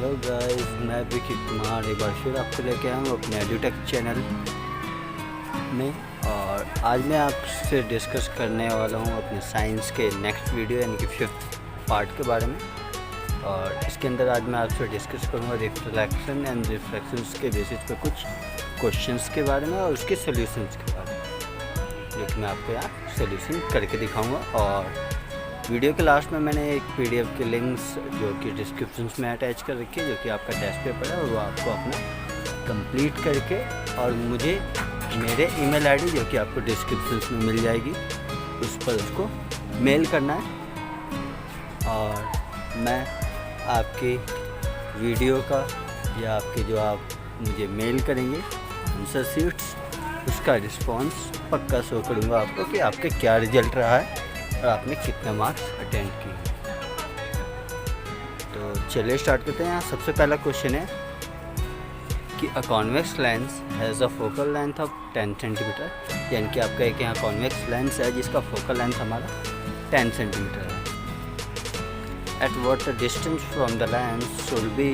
Hello guys, मैं विकी कुमार एक बार फिर आपको लेके आया हूँ अपने एडुटेक चैनल में। और आज मैं आपसे डिस्कस करने वाला हूँ अपने साइंस के नेक्स्ट वीडियो यानी कि 5th पार्ट के बारे में। और इसके अंदर आज मैं आपसे डिस्कस करूँगा रिफ्लेक्शन एंड रिफ्रैक्शंस के बेसिस पे कुछ क्वेश्चंस के बारे में और उसके सॉल्यूशंस के बारे में, जो कि मैं आपको यहाँ सॉल्यूशन करके दिखाऊँगा। और वीडियो के लास्ट में मैंने एक पीडीएफ के लिंक्स जो कि डिस्क्रिप्शंस में अटैच कर रखी है, जो कि आपका टेस्ट पेपर है, और वो आपको अपना कंप्लीट करके और मुझे मेरे ईमेल आईडी जो कि आपको डिस्क्रिप्शंस में मिल जाएगी उस पर उसको मेल करना है। और मैं आपकी वीडियो का या आपके जो आप मुझे मेल करेंगे आंसर शीट्स, उसका रिस्पॉन्स पक्का शो करूँगा आपको कि आपके क्या रिजल्ट रहा है और आपने कितने मार्क्स अटेंड किए। तो चलिए स्टार्ट करते हैं। यहाँ सबसे पहला क्वेश्चन है कि a convex lens has a focal length of 10 centimetre, यानी कि आपका एक यहाँ कॉन्वेक्स लेंस है जिसका फोकल लेंथ हमारा 10 सेंटीमीटर है। At what distance from the lens should be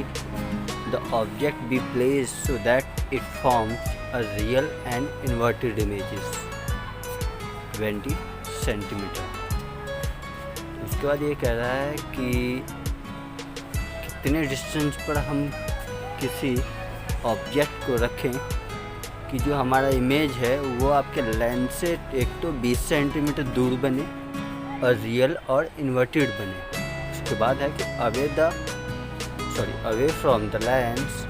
the object be placed so that it forms a real and inverted images 20 centimetre. उसके बाद ये कह रहा है कि कितने डिस्टेंस पर हम किसी ऑब्जेक्ट को रखें कि जो हमारा इमेज है वो आपके लेंस से एक तो 20 सेंटीमीटर दूर बने और रियल और इन्वर्टेड बने। उसके बाद है कि away from the lens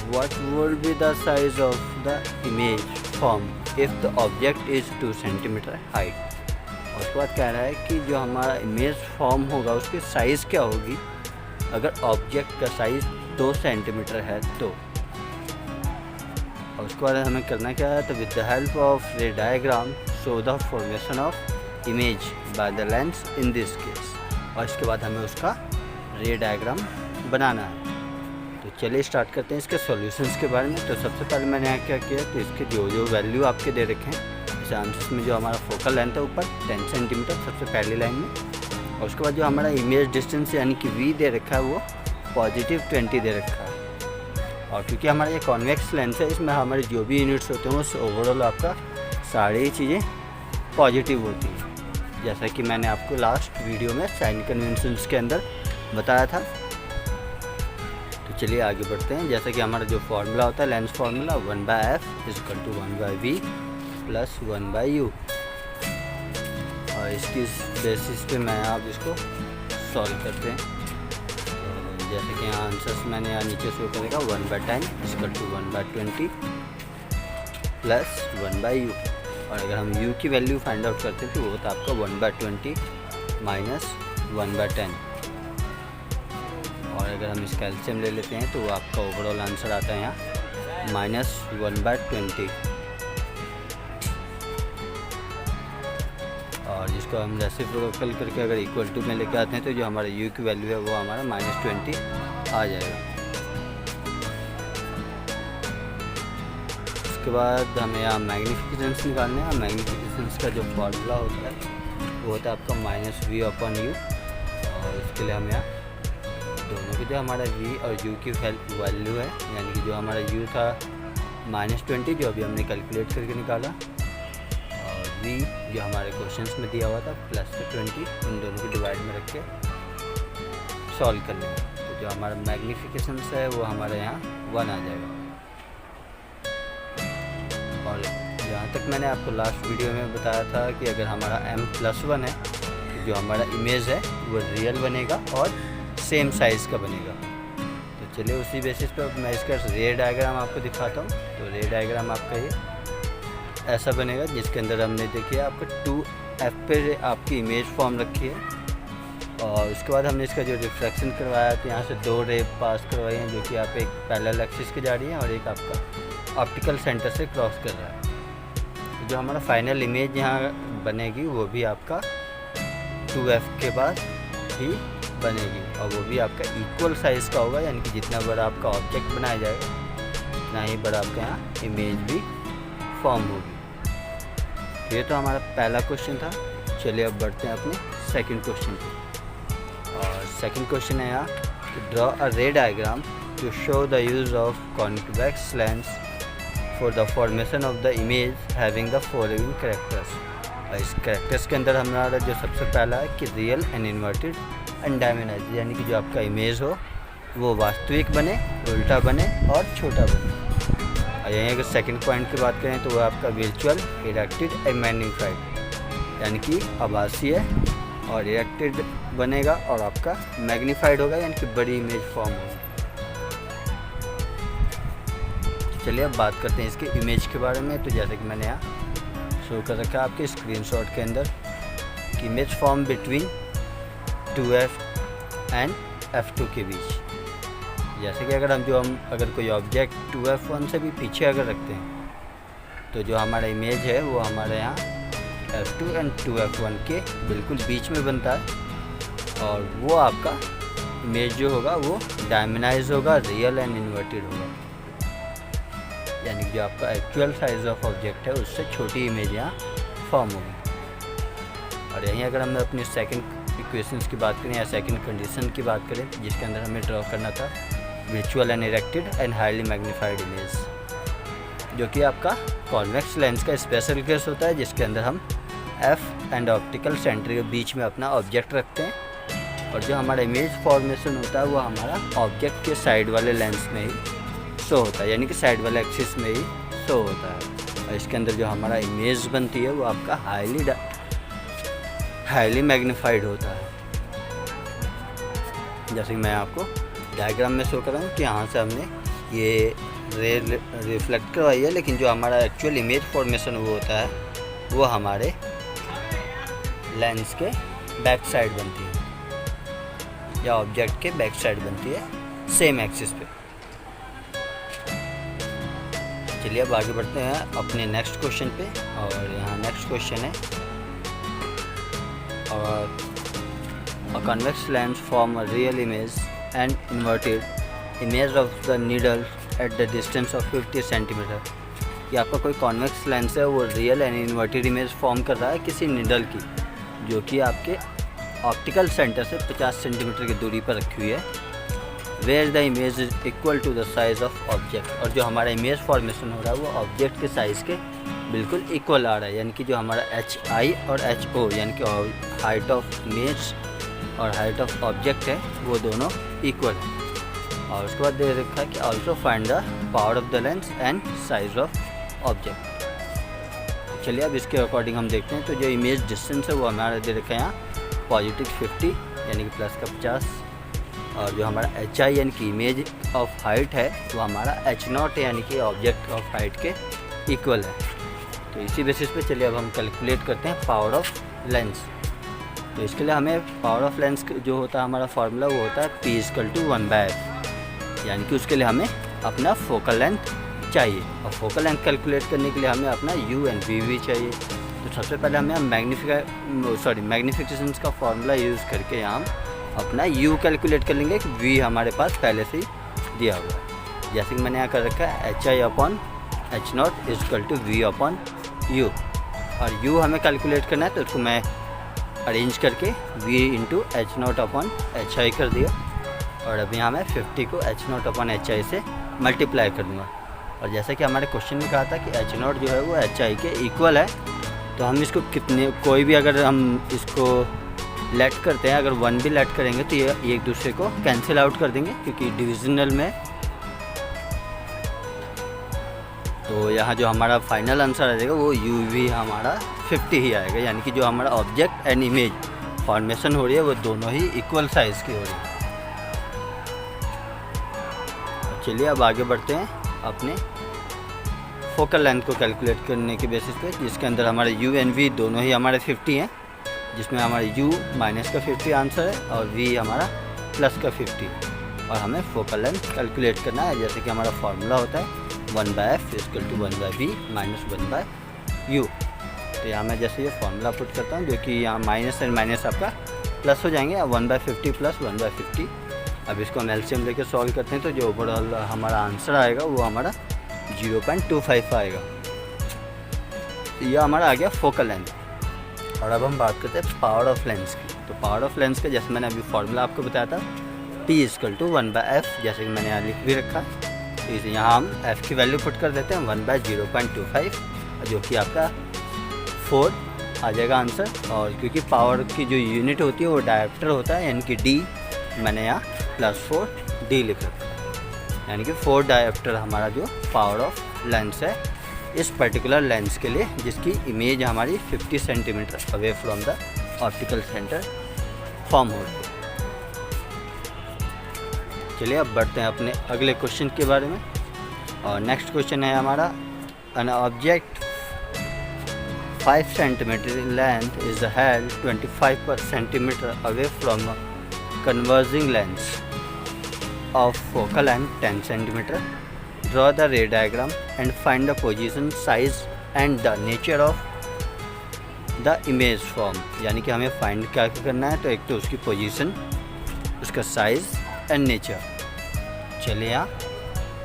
what would be the size of the image form if the object is 2 centimetre height. और उसके बाद कह रहा है कि जो हमारा इमेज फॉर्म होगा उसकी साइज़ क्या होगी अगर ऑब्जेक्ट का साइज़ 2 सेंटीमीटर है तो। और उसके बाद हमें करना क्या है, तो विद द हेल्प ऑफ रे diagram show the formation of image by the lens in this case. और इसके बाद हमें उसका रे डायग्राम बनाना है। तो चलिए स्टार्ट करते हैं इसके सॉल्यूशंस के बारे में। तो सबसे पहले मैंने यहाँ क्या किया, तो इसके जो वैल्यू आपके दे रखे हैं इस आंसर में, जो हमारा फोकल लेंथ है ऊपर 10 सेंटीमीटर सबसे पहली लाइन में, और उसके बाद जो हमारा इमेज डिस्टेंस यानी कि v दे रखा है वो +20 दे रखा है। और क्योंकि हमारा ये कॉन्वेक्स लेंस है, इसमें हमारे जो भी यूनिट्स होते हैं वो ओवरऑल आपका सारी चीज़ें पॉजिटिव होती हैं, जैसा कि मैंने आपको लास्ट वीडियो में साइन कन्वेंशंस के अंदर बताया था। तो चलिए आगे बढ़ते हैं। जैसा कि हमारा जो फार्मूला होता है lens formula 1/f = 1/v + 1/u। और इसकी बेसिस पे मैं आप इसको सॉल्व करते हैं। तो जैसे कि यहाँ आंसर्स मैंने यहाँ नीचे शो करेगा 1/10 = 1/20 + 1/u। और अगर हम u की वैल्यू फाइंड आउट करते हैं तो वो होता है आपका 1/20 - 1/10। और अगर हम इसका एलसीएम ले लेते हैं तो वो आपका ओवरऑल आंसर आता है यहाँ -1/20। और जिसको हम रेसिप्रोकल करके अगर इक्वल टू में लेके आते हैं तो जो हमारा u की वैल्यू है वो हमारा -20 आ जाएगा। उसके बाद हमें यहाँ मैग्नीफिकेशंस निकालने हैं। मैग्नीफिकेशंस का जो फार्मूला होता है वो होता है आपका -v/u। और उसके लिए हम यहाँ दोनों की जो हमारा v और u की वैल्यू है, यानी कि जो हमारा u था -20 जो अभी हमने कैलकुलेट करके निकाला, और v जो हमारे क्वेश्चंस में दिया हुआ था +20, इन दोनों को डिवाइड में रख के सॉल्व कर लेंगे। तो जो हमारा मैग्नीफिकेशंस है वो हमारे यहाँ 1 आ जाएगा। और जहाँ तक मैंने आपको लास्ट वीडियो में बताया था कि अगर हमारा m+1 है तो जो हमारा इमेज है वो रियल बनेगा और सेम साइज़ का बनेगा। तो चलिए उसी बेसिस पर मैं इसका रे डायग्राम आपको दिखाता हूँ। तो रे डायग्राम आपका ये ऐसा बनेगा, जिसके अंदर हमने देखिए आपका 2f पे आपकी इमेज फॉर्म रखी है। और उसके बाद हमने इसका जो रिफ्लेक्शन करवाया तो यहाँ से 2 रे पास करवाई हैं, जो कि आप एक पैरेलल एक्सिस की जा रही है और एक आपका ऑप्टिकल सेंटर से क्रॉस कर रहा है। तो जो हमारा फाइनल इमेज यहाँ बनेगी वो भी आपका 2f के बाद ही बनेगी, और वो भी आपका इक्वल साइज़ का होगा, यानी कि जितना बड़ा आपका ऑब्जेक्ट बनाया जाएगा उतना ही बड़ा आपका यहाँ इमेज भी फॉर्म होगी। ये तो हमारा पहला क्वेश्चन था। चलिए अब बढ़ते हैं अपने सेकंड क्वेश्चन पे। और सेकंड क्वेश्चन है यहाँ draw a ray diagram to show the use of convex lens for the formation of the image having the following characters. और इस कैरेक्टर्स के अंदर हमारा जो सबसे पहला है कि रियल एंड इन्वर्टेड एंड डायमेनाइज, यानी कि जो आपका इमेज हो वो वास्तविक बने, उल्टा बने और छोटा बने। और यहीं अगर सेकंड पॉइंट की बात करें तो वो आपका वर्चुअल, इरेक्टेड एंड मैग्नीफाइड, यानी कि आभासीय और इरेक्टेड बनेगा और आपका मैग्नीफाइड होगा, यानी कि बड़ी इमेज फॉर्म होगी। चलिए अब बात करते हैं इसके इमेज के बारे में। तो जैसे कि मैंने यहाँ शो कर रखा है आपके स्क्रीनशॉट के अंदर कि image form between 2f and f2 के बीच। जैसे कि अगर कोई ऑब्जेक्ट 2f1 से भी पीछे अगर रखते हैं तो जो हमारा इमेज है वो हमारे यहाँ f2 एंड 2f1 के बिल्कुल बीच में बनता है और वो आपका इमेज जो होगा वो डायमेनाइज होगा, रियल एंड इन्वर्टेड होगा, यानी कि जो आपका एक्चुअल साइज ऑफ ऑब्जेक्ट है उससे छोटी इमेज यहाँ फॉर्म होगी। और यहीं अगर हम अपनी सेकंड इक्वेशंस की बात करें या सेकंड कंडीशन की बात करें जिसके अंदर हमें ड्रॉ करना था virtual and erected and highly magnified image, जो कि आपका कॉन्वेक्स लेंस का स्पेशल केस होता है जिसके अंदर हम एफ एंड ऑप्टिकल सेंटर के बीच में अपना ऑब्जेक्ट रखते हैं और जो हमारा इमेज फॉर्मेशन होता है वो हमारा ऑब्जेक्ट के साइड वाले लेंस में ही शो होता है, यानी कि साइड वाले एक्सिस में ही शो होता है। और इसके अंदर जो हमारा इमेज बनती है वो आपका हाईली मैग्नीफाइड होता है। जैसे कि मैं आपको डायग्राम में शो कर रहा हूँ कि यहाँ से हमने ये रे रिफ्लेक्ट करवाई है, लेकिन जो हमारा एक्चुअल इमेज फॉर्मेशन वो होता है वो हमारे लेंस के बैक साइड बनती है या ऑब्जेक्ट के बैक साइड बनती है सेम एक्सिस पे। चलिए अब आगे बढ़ते हैं अपने नेक्स्ट क्वेश्चन पे। और यहाँ नेक्स्ट क्वेश्चन है और अ convex lens form a real image and inverted image of the needle at the distance of 50 centimetre. कि आपका कोई कॉन्वेक्स लेंस है वो real and inverted image form कर रहा है किसी नीडल की जो कि आपके ऑप्टिकल सेंटर से 50 सेंटीमीटर की दूरी पर रखी हुई है, where the image is equal to the size of object. और जो हमारा इमेज फॉर्मेशन हो रहा है वो ऑब्जेक्ट के साइज़ के बिल्कुल इक्वल आ रहा है, यानी कि जो हमारा HI और HO यानी कि हाइट ऑफ इमेज और हाइट ऑफ ऑब्जेक्ट है वो दोनों इक्वल है। और उसके बाद दे रखा है कि also find the power of the lens and size of object. चलिए अब इसके अकॉर्डिंग हम देखते हैं। तो जो इमेज डिस्टेंस है वो हमारा दे रखा है यहाँ पॉजिटिव 50 यानी कि प्लस का 50, और जो हमारा HI यानी कि इमेज ऑफ हाइट है वो हमारा H0 है यानी कि ऑब्जेक्ट ऑफ हाइट के इक्वल है। तो इसी बेसिस पे चलिए अब हम कैलकुलेट करते हैं पावर ऑफ लेंस। तो इसके लिए हमें पावर ऑफ लेंस जो होता है हमारा फार्मूला वो होता है P = 1/f, यानी कि उसके लिए हमें अपना फोकल लेंथ चाहिए और फोकल लेंथ कैलकुलेट करने के लिए हमें अपना U एंड V भी चाहिए। तो सबसे पहले हमें मैग्नीफिकेशन का फार्मूला यूज़ करके यहाँ हम अपना U कैलकुलेट कर लेंगे। V हमारे पास पहले से ही दिया हुआ है, जैसे कि मैंने यहाँ कर रखा है HI/H0 = V/U, और U हमें कैलकुलेट करना है तो उसको मैं अरेंज करके V × H0/HI कर दिया। और अभी यहाँ मैं 50 को H0/HI से मल्टीप्लाई कर दूँगा। और जैसा कि हमारे क्वेश्चन में कहा था कि H0 जो है वो HI के इक्वल है, तो हम इसको कोई भी अगर हम इसको लेट करते हैं, अगर 1 भी लेट करेंगे तो ये एक दूसरे को कैंसिल आउट कर देंगे, क्योंकि डिविजनल में तो यहाँ जो हमारा फाइनल आंसर आ जाएगा वो UV हमारा 50 ही आएगा, यानी कि जो हमारा ऑब्जेक्ट एंड इमेज फॉर्मेशन हो रही है वो दोनों ही इक्वल साइज़ की हो रही है। चलिए अब आगे बढ़ते हैं अपने फोकल लेंथ को कैलकुलेट करने के बेसिस पे, जिसके अंदर हमारे U एंड V दोनों ही हमारे 50 हैं, जिसमें हमारे U -50 आंसर है और V हमारा +50, और हमें फोकल लेंथ कैलकुलेट करना है। जैसे कि हमारा फार्मूला होता है 1/f = 1/v - 1/u। तो यहाँ मैं जैसे ये फार्मूला पुट करता हूँ, जो कि यहाँ माइनस एंड माइनस आपका प्लस हो जाएंगे, 1/50 + 1/50। अब इसको हम एलसीएम लेके सॉल्व करते हैं तो जो ओवरऑल हमारा आंसर आएगा वो हमारा 0.25 आएगा। तो यह हमारा आ गया फोकल लेंथ। और अब हम बात करते हैं पावर ऑफ लेंस की। तो पावर ऑफ लेंस का जैसे मैंने अभी फार्मूला आपको बताया था P इक्वल टू 1/f, जैसे कि मैंने यहाँ लिख भी रखा है। तो इसे यहाँ हम f की वैल्यू पुट कर देते हैं 1/0.25, जो कि आपका 4 आ जाएगा आंसर। और क्योंकि पावर की जो यूनिट होती है वो डायोप्टर होता है, यानी कि D, मैंने यहाँ +4 D लिख रखा है, यानी कि 4 डायोप्टर हमारा जो पावर ऑफ लेंस है इस पर्टिकुलर लेंस के लिए, जिसकी इमेज हमारी 50 centimetre away from the optical centre form हो रही है। चलिए अब बढ़ते हैं अपने अगले क्वेश्चन के बारे में। और नेक्स्ट क्वेश्चन है हमारा, an object 5 centimetre length is held 25 centimetre away from converging lens of focal length 10 cm. Draw the ray diagram and find the position, size and the nature of the image form. यानी कि हमें find क्या करना है, तो एक तो उसकी पोजीशन, उसका साइज़ एंड नेचर। चलिए यहाँ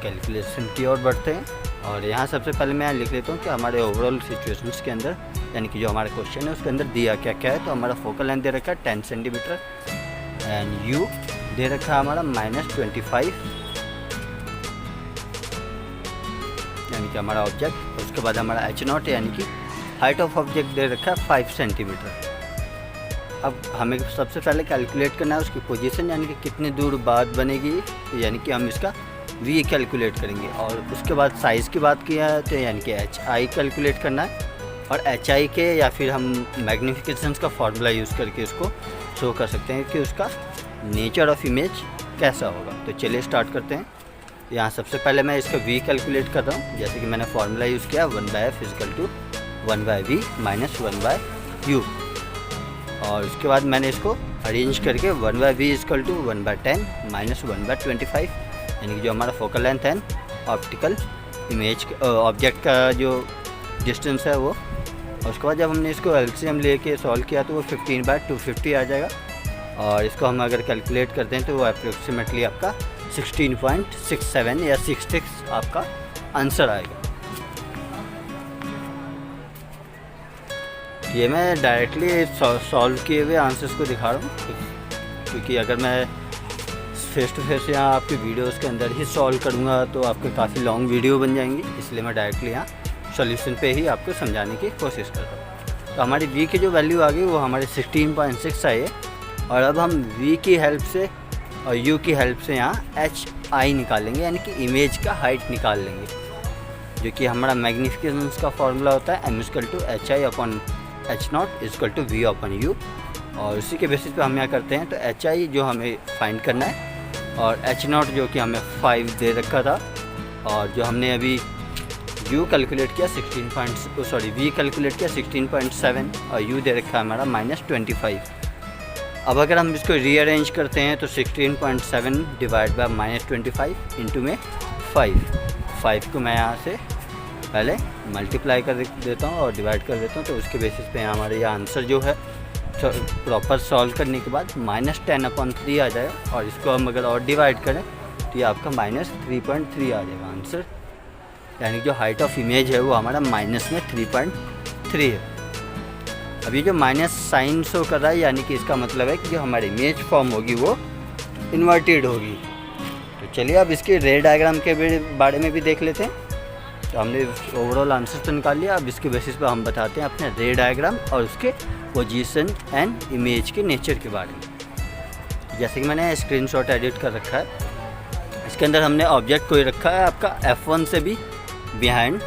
कैलकुलेशन की ओर बढ़ते हैं। और यहाँ सबसे पहले मैं लिख लेता हूँ कि हमारे ओवरऑल सिचुएशंस के अंदर, यानी कि जो हमारा क्वेश्चन है उसके अंदर दिया क्या क्या है। तो हमारा फोकल लेंथ दे रखा है 10 सेंटीमीटर एंड यू दे रखा है हमारा -25, यानी कि हमारा ऑब्जेक्ट। उसके बाद हमारा h0 यानी कि हाइट ऑफ ऑब्जेक्ट दे रखा है 5 सेंटीमीटर। अब हमें सबसे पहले कैलकुलेट करना है उसकी पोजीशन, यानी कि कितनी दूर बाद बनेगी, यानी कि हम इसका v कैलकुलेट करेंगे। और उसके बाद साइज़ की बात किया है तो यानी कि hi कैलकुलेट करना है। और hi के या फिर हम मैग्नीफिकेशन का फॉर्मूला यूज़ करके उसको शो कर सकते हैं कि उसका नेचर ऑफ इमेज कैसा होगा। तो चलिए स्टार्ट करते हैं। यहाँ सबसे पहले मैं इसका v कैलकुलेट कर रहा हूँ, जैसे कि मैंने फार्मूला यूज़ किया 1/f equal to 1/v minus 1/u। और उसके बाद मैंने इसको अरेंज करके 1/v इक्वल टू 1/10 माइनस 1/25, यानी कि जो हमारा फोकल लेंथ है ऑप्टिकल इमेज ऑब्जेक्ट का जो डिस्टेंस है वो। और उसके बाद जब हमने इसको एलसीएम लेके सॉल्व किया तो वो 15/250 आ जाएगा। और इसको हम अगर कैलकुलेट करते हैं तो वो अप्रोक्सीमेटली आपका 16.67 या 66 आपका आंसर आएगा। ये मैं डायरेक्टली सॉल्व किए हुए आंसर्स को दिखा रहा हूँ, क्योंकि अगर मैं फेस टू फेस यहाँ आपके वीडियोस के अंदर ही सॉल्व करूँगा तो आपके काफ़ी लॉन्ग वीडियो बन जाएंगी, इसलिए मैं डायरेक्टली यहाँ सॉल्यूशन पे ही आपको समझाने की कोशिश करता हूँ। तो हमारी v की जो वैल्यू आ गई वो हमारे 16.6 आई है। और अब हम v की हेल्प से और u की हेल्प से यहाँ hi निकालेंगे, यानी कि इमेज का हाइट निकाल लेंगे, जो कि हमारा मैग्नीफिकेशन का फॉर्मूला होता है m equal to hi/h0 equal to v/u। और उसी के बेसिस पे हम यहाँ करते हैं। तो hi जो हमें फाइंड करना है और h0 जो कि हमें 5 दे रखा था, और जो हमने अभी u कैलकुलेट किया v कैलकुलेट किया 16.7 और u दे रखा है हमारा -25। अब अगर हम इसको रीअरेंज करते हैं तो 16.7 डिवाइड बाय -25 इंटू में 5 को मैं यहाँ से पहले मल्टीप्लाई कर देता हूँ और डिवाइड कर देता हूँ। तो उसके बेसिस पे हमारे यहाँ आंसर जो है प्रॉपर सॉल्व करने के बाद -10/3 आ जाएगा। और इसको हम अगर और डिवाइड करें तो ये आपका -3.3 आ जाएगा आंसर, यानी जो हाइट ऑफ इमेज है वो हमारा -3.3 है। अब ये जो माइनस साइन शो कर रहा है, यानी कि इसका मतलब है कि जो हमारी इमेज फॉर्म होगी वो इन्वर्टेड होगी। तो चलिए अब इसके रे डायग्राम के बारे में भी देख लेते हैं। तो हमने ओवरऑल आंसर तो निकाल लिया, अब इसके बेसिस पे हम बताते हैं अपने रे डायग्राम और उसके पोजीशन एंड इमेज के नेचर के बारे में। जैसे कि मैंने स्क्रीनशॉट एडिट कर रखा है, इसके अंदर हमने ऑब्जेक्ट को रखा है आपका f1 से भी बिहाइंड,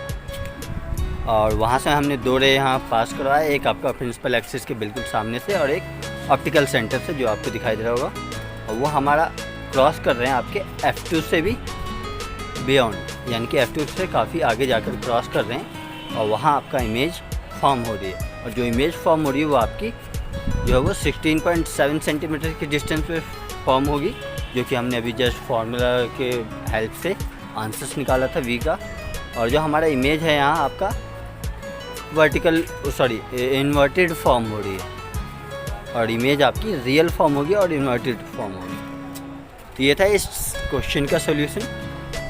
और वहाँ से हमने 2 रे यहाँ पास करवाया, एक आपका प्रिंसिपल एक्सिस के बिल्कुल सामने से और एक ऑप्टिकल सेंटर से जो आपको दिखाई दे रहा होगा। और वो हमारा क्रॉस कर रहे हैं आपके f2 से भी बियॉन्ड, यानी कि f2 से काफ़ी आगे जाकर क्रॉस कर रहे हैं और वहाँ आपका इमेज फॉर्म हो रही है। और जो इमेज फॉर्म हो रही है वो आपकी जो है वो 16.7 सेंटीमीटर की डिस्टेंस पे फॉर्म होगी, जो कि हमने अभी जस्ट फार्मूला के हेल्प से आंसर्स निकाला था v का। और जो हमारा इमेज है यहाँ आपका इन्वर्टेड फॉर्म हो रही है, और इमेज आपकी रियल फॉर्म होगी और इन्वर्टेड फॉर्म होगी। तो ये था इस क्वेश्चन का सॉल्यूशन।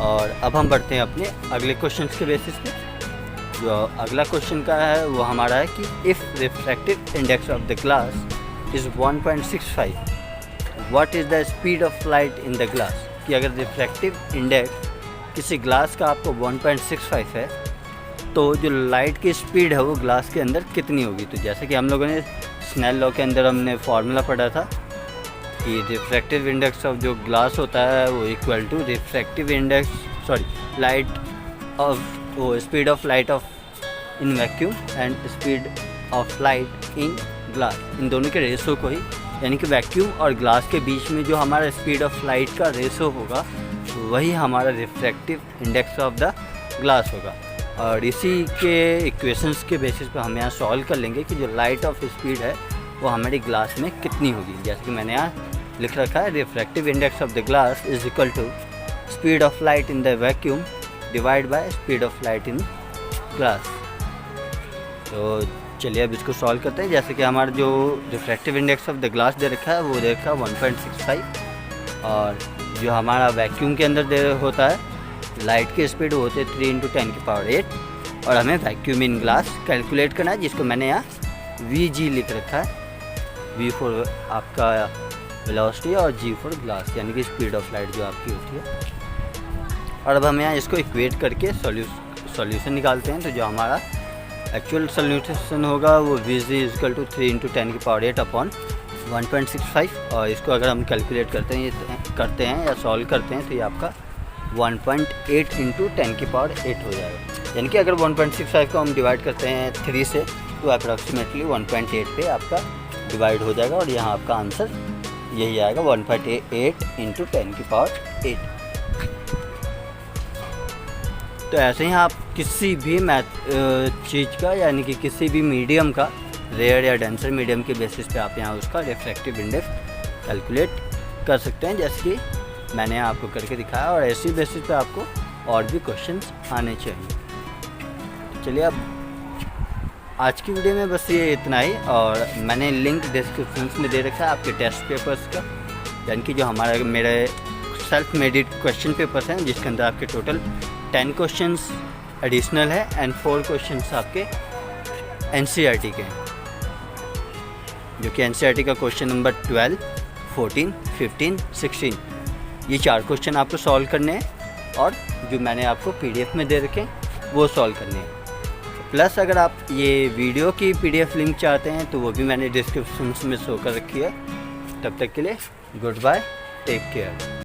और अब हम बढ़ते हैं अपने अगले क्वेश्चन के बेसिस पे। जो अगला क्वेश्चन का है वो हमारा है कि if refractive index of the glass is 1.65 what is the speed of light in the glass, कि अगर रिफ्रैक्टिव इंडेक्स किसी ग्लास का आपको 1.65 है तो जो लाइट की स्पीड है वो ग्लास के अंदर कितनी होगी। तो जैसे कि हम लोगों ने स्नेल लॉ के अंदर हमने फार्मूला पढ़ा था कि रिफ्रैक्टिव इंडेक्स ऑफ जो ग्लास होता है वो equal to refractive index light of वो speed of light of in vacuum and speed of light in glass, इन दोनों के रेशो को ही, यानी कि वैक्यूम और ग्लास के बीच में जो हमारा स्पीड ऑफ लाइट का रेशो होगा वही हमारा refractive index of the glass होगा। और इसी के इक्वेशंस के बेसिस पे हम यहाँ सॉल्व कर लेंगे कि जो लाइट ऑफ स्पीड है वो हमारी ग्लास में कितनी होगी। जैसे कि मैंने यहाँ लिख रखा है refractive index of the glass is equal to speed of light in the vacuum divide by speed of light in glass. तो चलिए अब इसको सॉल्व करते हैं। जैसे कि हमारा जो refractive index of the glass दे रखा है वो दे रखा है 1.65 और जो हमारा वैक्यूम के अंदर दे होता है लाइट की स्पीड होते 3 × 10⁸ और हमें वैक्यूम इन ग्लास कैलकुलेट करना है, जिसको मैंने यहाँ Vg लिख रखा है। V फॉर आपका वेलोसिटी और G फॉर ग्लास, यानी कि स्पीड ऑफ लाइट जो आपकी होती है। और अब हम यहाँ इसको इक्वेट करके सॉल्यूशन निकालते हैं। तो जो हमारा एक्चुअल सॉल्यूशन होगा वो Vg इक्वल टू 3 × 10⁸ अपॉन 1.65 और इसको अगर हम कैलकुलेट करते हैं या सॉल्व करते हैं तो ये आपका 1.8 × 10⁸ हो जाएगा। यानी कि अगर 1.65 को हम डिवाइड करते हैं 3 से तो अप्रॉक्सीमेटली 1.8 पे आपका डिवाइड हो जाएगा और यहाँ आपका आंसर यही आएगा 1.8 × 10⁸। तो ऐसे ही आप किसी भी चीज़ का यानी कि किसी भी मीडियम का रेयर या डेंसर मीडियम के बेसिस पे आप यहाँ उसका रिफ्रैक्टिव इंडेक्स कैलकुलेट कर सकते हैं, जैसे कि मैंने आपको करके दिखाया। और ऐसी बेसिस पे आपको और भी क्वेश्चंस आने चाहिए। चलिए अब आज की वीडियो में बस ये इतना ही और मैंने लिंक डिस्क्रिप्शन में दे रखा है आपके टेस्ट पेपर्स का, यानी कि जो मेरे सेल्फ मेडेड क्वेश्चन पेपर्स हैं जिसके अंदर आपके टोटल 10 क्वेश्चंस एडिशनल है एंड 4 क्वेश्चंस आपके NCERT के हैं, जो कि NCERT का क्वेश्चन नंबर 12, 14, 15, 16 ये 4 क्वेश्चन आपको सॉल्व करने हैं और जो मैंने आपको PDF में दे रखे हैं वो सॉल्व करने हैं। प्लस अगर आप ये वीडियो की PDF लिंक चाहते हैं तो वो भी मैंने डिस्क्रिप्शन में शो कर रखी है। तब तक के लिए गुड बाय, टेक केयर।